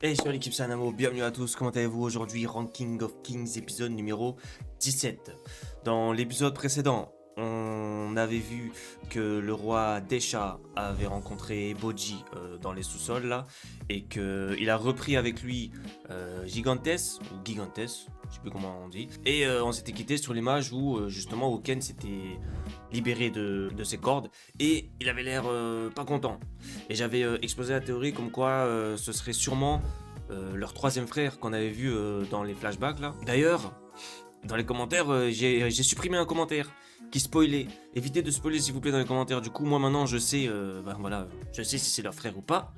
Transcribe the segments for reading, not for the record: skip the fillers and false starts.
Hey sur l'équipe Sanamo, bienvenue à tous, comment allez-vous aujourd'hui? Ranking of Kings épisode numéro 17. Dans l'épisode précédent, on avait vu que le roi Desha avait rencontré Boji dans les sous-sols là, et qu'il a repris avec lui Gigantes, ou Gigantes, je sais plus comment on dit, et on s'était quitté sur l'image où justement Oken s'était libéré de ses cordes, et il avait l'air pas content. Et j'avais exposé la théorie comme quoi ce serait sûrement leur troisième frère qu'on avait vu dans les flashbacks là. D'ailleurs, dans les commentaires, j'ai supprimé un commentaire qui spoilait. Évitez de spoiler s'il vous plaît dans les commentaires. Du coup, moi maintenant je sais, voilà, je sais si c'est leur frère ou pas.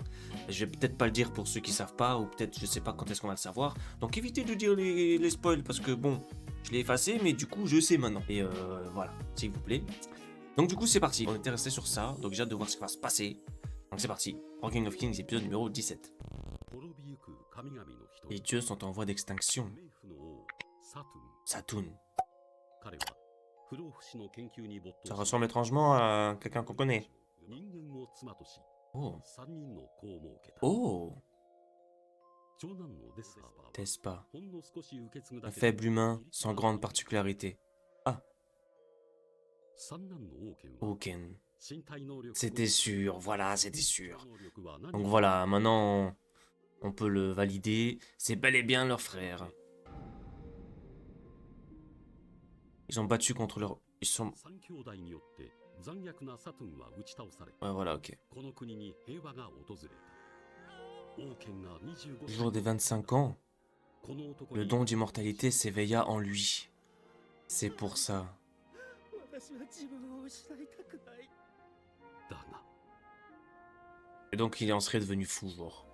Je vais peut-être pas le dire pour ceux qui savent pas, ou peut-être je sais pas quand est-ce qu'on va le savoir. Donc évitez de dire les spoils parce que bon, je l'ai effacé, mais du coup je sais maintenant. Et voilà, s'il vous plaît. Donc du coup c'est parti. On était resté sur ça, donc j'ai hâte de voir ce qui va se passer. Donc c'est parti. Ranking of Kings épisode numéro 17. Les dieux sont en voie d'extinction. Saturn. Ça ressemble étrangement à quelqu'un qu'on connaît. Oh. Oh. Tespa. Un faible humain sans grande particularité. Ah. Oken. C'était sûr, voilà, c'était sûr. Donc voilà, maintenant on peut le valider. C'est bel et bien leur frère. Ils ont battu contre leur... Ils sont... Ouais, voilà, ok. Le jour des 25 ans, le don d'immortalité s'éveilla en lui. C'est pour ça. Et donc il en serait devenu fou, genre.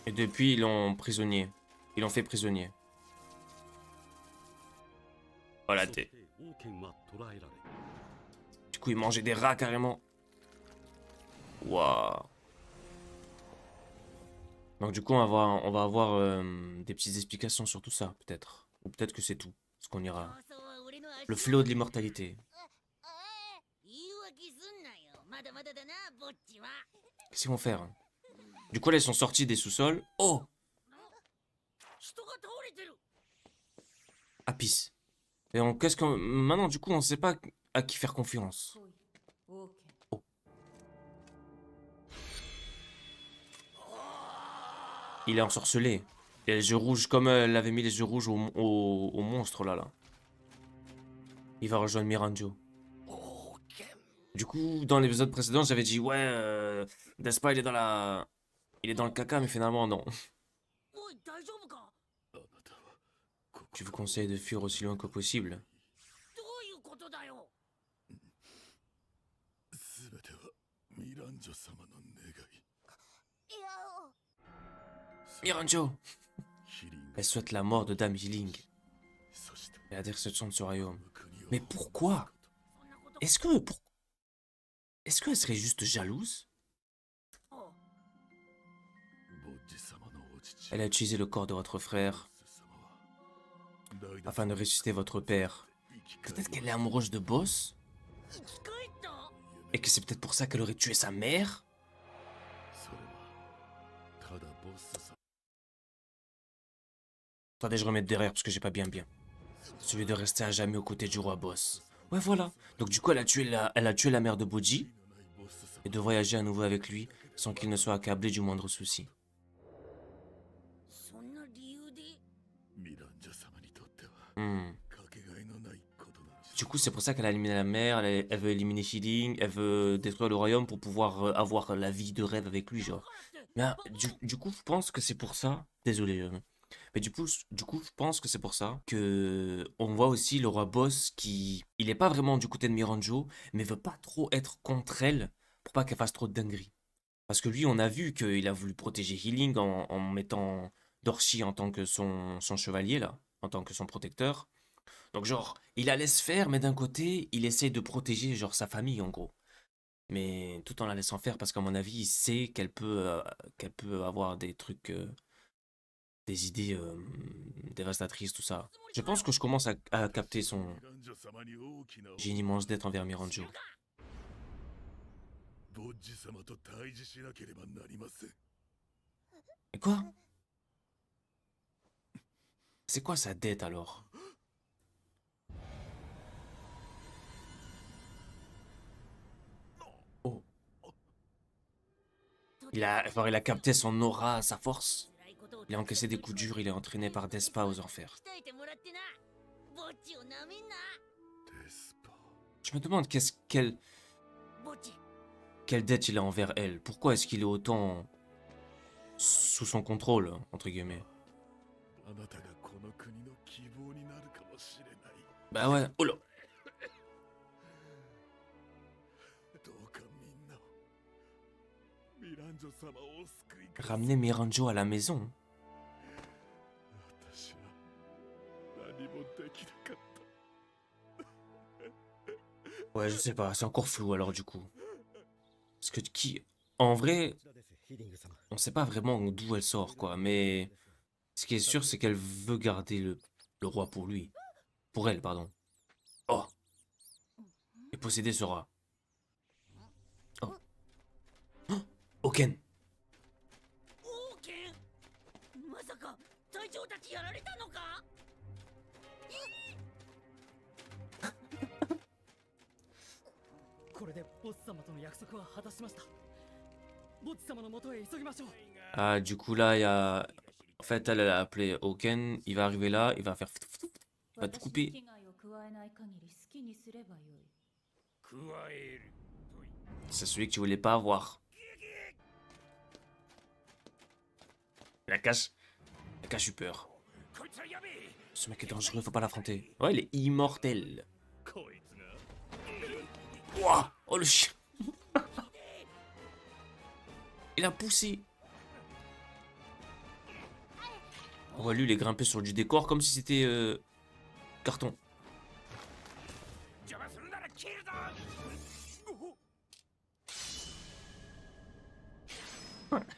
Et depuis, ils l'ont prisonnier. Ils l'ont fait prisonnier. Voilà, t'es. Du coup, il mangeait des rats carrément. Waouh. Donc du coup, on va avoir des petites explications sur tout ça, peut-être. Ou peut-être que c'est tout. Ce qu'on ira. Le fléau de l'immortalité. Qu'est-ce qu'ils vont faire hein? Du coup, là, ils sont sortis des sous-sols. Oh! Apis. Et qu'est-ce que... Maintenant, du coup, on sait pas à qui faire confiance. Oh. Il est ensorcelé. Il a les yeux rouges, comme elle avait mis les yeux rouges au monstre, là. Il va rejoindre Miranjo. Du coup, dans l'épisode précédent, j'avais dit, ouais, Despa, il est dans la... Il est dans le caca, mais finalement, non. Je vous conseille de fuir aussi loin que possible. Miranjo! Elle souhaite la mort de Dame Healing et la destruction de ce royaume. Mais pourquoi? Est-ce que... Est-ce qu'elle serait juste jalouse? Elle a utilisé le corps de votre frère afin de ressusciter votre père. Peut-être qu'elle est amoureuse de Boss? Et que c'est peut-être pour ça qu'elle aurait tué sa mère? Attendez, je remets derrière parce que j'ai pas bien. Celui de rester à jamais aux côtés du roi Boss. Ouais, voilà. Donc du coup, elle a tué la mère de Boji et de voyager à nouveau avec lui sans qu'il ne soit accablé du moindre souci. Hmm. Du coup, c'est pour ça qu'elle a éliminé la mère, elle veut éliminer Healing, elle veut détruire le royaume pour pouvoir avoir la vie de rêve avec lui, genre. Mais du coup, je pense que c'est pour ça. Désolé. Mais du coup, je pense que c'est pour ça que on voit aussi le roi Boss qui, il est pas vraiment du côté de Miranjo, mais veut pas trop être contre elle pour pas qu'elle fasse trop de dingueries. Parce que lui, on a vu qu'il a voulu protéger Healing en mettant Dorshi en tant que son chevalier là, en tant que son protecteur. Donc genre, il la laisse faire, mais d'un côté, il essaie de protéger genre sa famille en gros. Mais tout en la laissant faire parce qu'à mon avis, il sait qu'elle peut avoir des trucs, des idées dévastatrices, tout ça. Je pense que je commence à capter son... J'ai une immense dette envers Miranjo. Et quoi? C'est quoi sa dette alors? Oh. Il a capté son aura, sa force. Il a encaissé des coups durs, il est entraîné par Despa aux enfers. Je me demande quelle dette il a envers elle. Pourquoi est-ce qu'il est autant sous son contrôle, entre guillemets? Bah ouais, oh là. Ramener Miranjo à la maison. Ouais, je sais pas, c'est encore flou alors du coup. Parce que qui... En vrai, on sait pas vraiment d'où elle sort, quoi. Mais ce qui est sûr, c'est qu'elle veut garder le roi pour lui. Pour elle, pardon. Oh, et posséder ce rat. Oh, oh, Oken. Ah, du coup, là, il y a... En fait, elle a appelé Oken. Il va arriver là, il va faire... Il va tout couper. C'est celui que tu voulais pas avoir. La cache eu peur. Ce mec est dangereux, faut pas l'affronter. Ouais, il est immortel. Ouah, oh le chien. Il a poussé. On voit lui, il est grimpé sur du décor comme si c'était carton.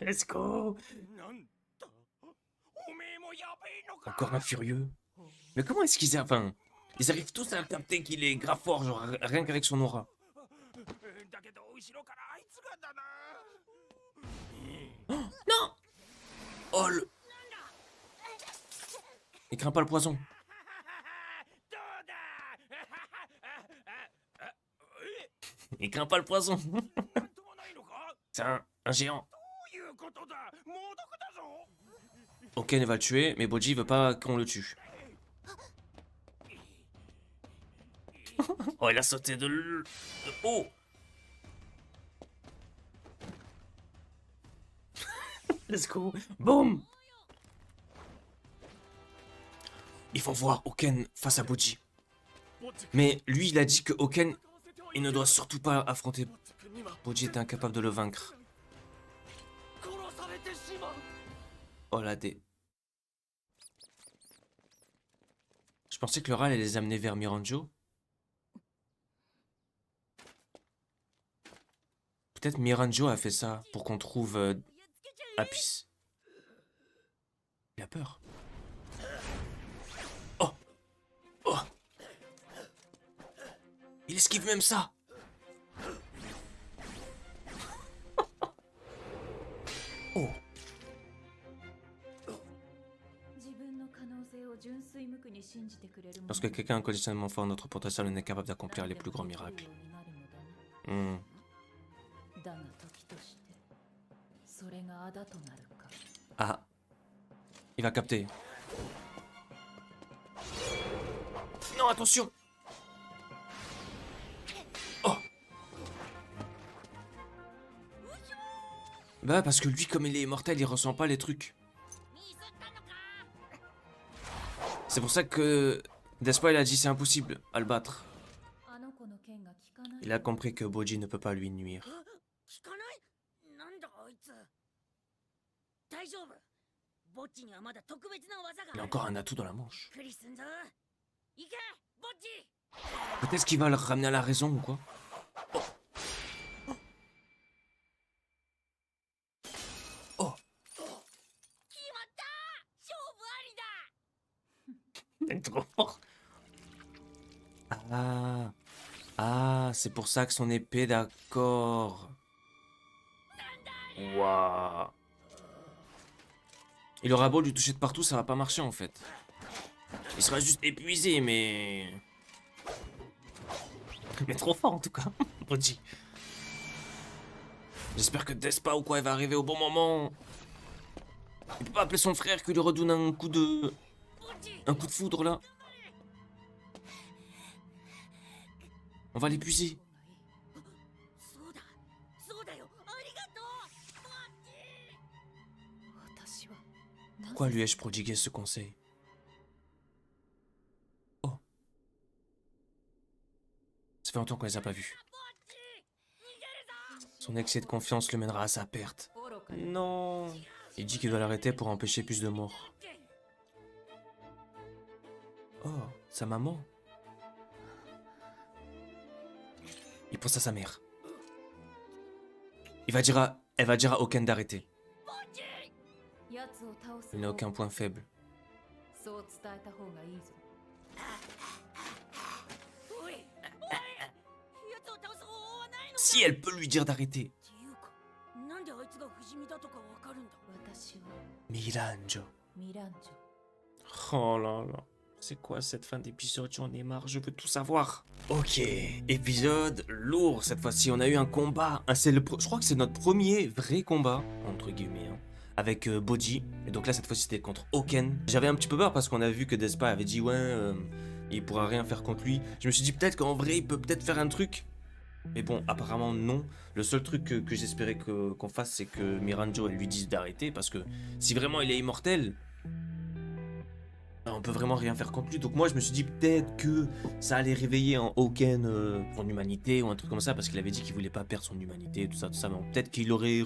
Let's go. Encore un furieux. Mais comment est-ce qu'ils... Enfin, ils arrivent tous à capter qu'il est grave fort, genre rien qu'avec son aura. Oh, non. Oh le... Il craint pas le poison. Il craint pas le poison. C'est un géant. Oken va le tuer, mais Boji veut pas qu'on le tue. Oh, il a sauté de haut. Let's go. Boum. Il faut voir Oken face à Boji. Mais lui, il a dit que Oken, il ne doit surtout pas affronter. Boji est incapable de le vaincre. Oh la dé. Je pensais que le râle allait les amener vers Miranjo. Peut-être Miranjo a fait ça pour qu'on trouve Apis. Il a peur. Oh. Oh. Il esquive même ça. Oh. Lorsque quelqu'un a un conditionnement fort, notre potentiel n'est capable d'accomplir les plus grands miracles. Ah. Il va capter. Non, attention. Oh. Bah parce que lui, comme il est immortel, il ressent pas les trucs. C'est pour ça que Despa il a dit c'est impossible à le battre. Il a compris que Boji ne peut pas lui nuire. Il a encore un atout dans la manche. Peut-être qu'il va le ramener à la raison ou quoi. Oh. T'es trop fort. Ah. Ah, c'est pour ça que son épée, d'accord. Waouh. Il aura beau lui toucher de partout, ça va pas marcher en fait. Il sera juste épuisé, mais... Mais trop fort en tout cas, Boji. J'espère que Despa ou quoi, il va arriver au bon moment. Il peut pas appeler son frère qui lui redonne un coup de... Un coup de foudre là. On va l'épuiser. Pourquoi lui ai-je prodigué ce conseil? Oh. Ça fait longtemps qu'on les a pas vus. Son excès de confiance le mènera à sa perte. Non. Il dit qu'il doit l'arrêter pour empêcher plus de morts. Oh, sa maman. Il pense à sa mère. Elle va dire à Oken d'arrêter. Il n'a aucun point faible. Si elle peut lui dire d'arrêter. Miranjo. Oh là là. C'est quoi cette fin d'épisode? J'en ai marre, je veux tout savoir. Ok, épisode lourd cette fois-ci. On a eu un combat. Je crois que c'est notre premier vrai combat, entre guillemets, hein, avec Boji. Et donc là, cette fois-ci, c'était contre Oken. J'avais un petit peu peur parce qu'on a vu que Despa avait dit ouais, il pourra rien faire contre lui. Je me suis dit peut-être qu'en vrai, il peut peut-être faire un truc. Mais bon, apparemment non. Le seul truc que j'espérais qu'on fasse, c'est que Miranjo elle lui dise d'arrêter. Parce que si vraiment il est immortel, on peut vraiment rien faire contre lui. Donc moi je me suis dit peut-être que ça allait réveiller en Oken son humanité ou un truc comme ça. Parce qu'il avait dit qu'il voulait pas perdre son humanité, tout ça. Mais peut-être qu'il aurait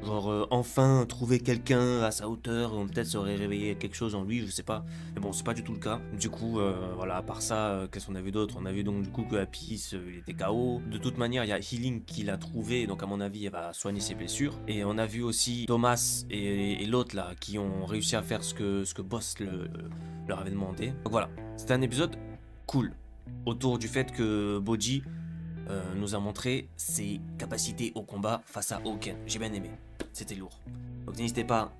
genre enfin trouvé quelqu'un à sa hauteur. Ou peut-être ça aurait réveillé quelque chose en lui, je sais pas. Mais bon, c'est pas du tout le cas. Du coup, voilà, à part ça, qu'est-ce qu'on a vu d'autre? On a vu donc du coup que Apis, il était KO. De toute manière, il y a Healing qui l'a trouvé. Donc à mon avis, elle va soigner ses blessures. Et on a vu aussi Thomas et l'autre là qui ont réussi à faire ce que Boss leur avait demandé. Donc voilà, c'était un épisode cool. Autour du fait que Boji nous a montré ses capacités au combat face à Oken. J'ai bien aimé, c'était lourd. Donc n'hésitez pas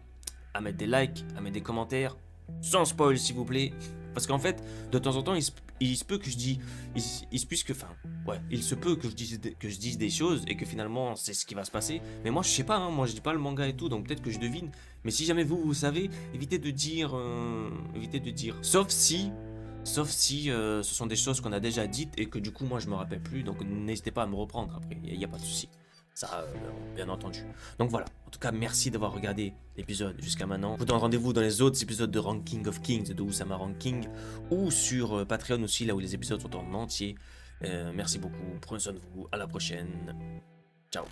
à mettre des likes, à mettre des commentaires, sans spoil s'il vous plaît. Parce qu'en fait, de temps en temps, il se peut que je dise... Il se peut que je dise des choses et que finalement, c'est ce qui va se passer. Mais moi, je sais pas, hein, moi je dis pas le manga et tout, donc peut-être que je devine. Mais si jamais vous savez, évitez de dire... Sauf si ce sont des choses qu'on a déjà dites et que du coup moi je me rappelle plus, donc n'hésitez pas à me reprendre après, il n'y a pas de souci. Ça, bien entendu. Donc voilà, en tout cas merci d'avoir regardé l'épisode jusqu'à maintenant. Je vous donne rendez-vous dans les autres épisodes de Ranking of Kings, de Usama Ranking, ou sur Patreon aussi, là où les épisodes sont en entier. Merci beaucoup, prenez soin de vous, à la prochaine. Ciao.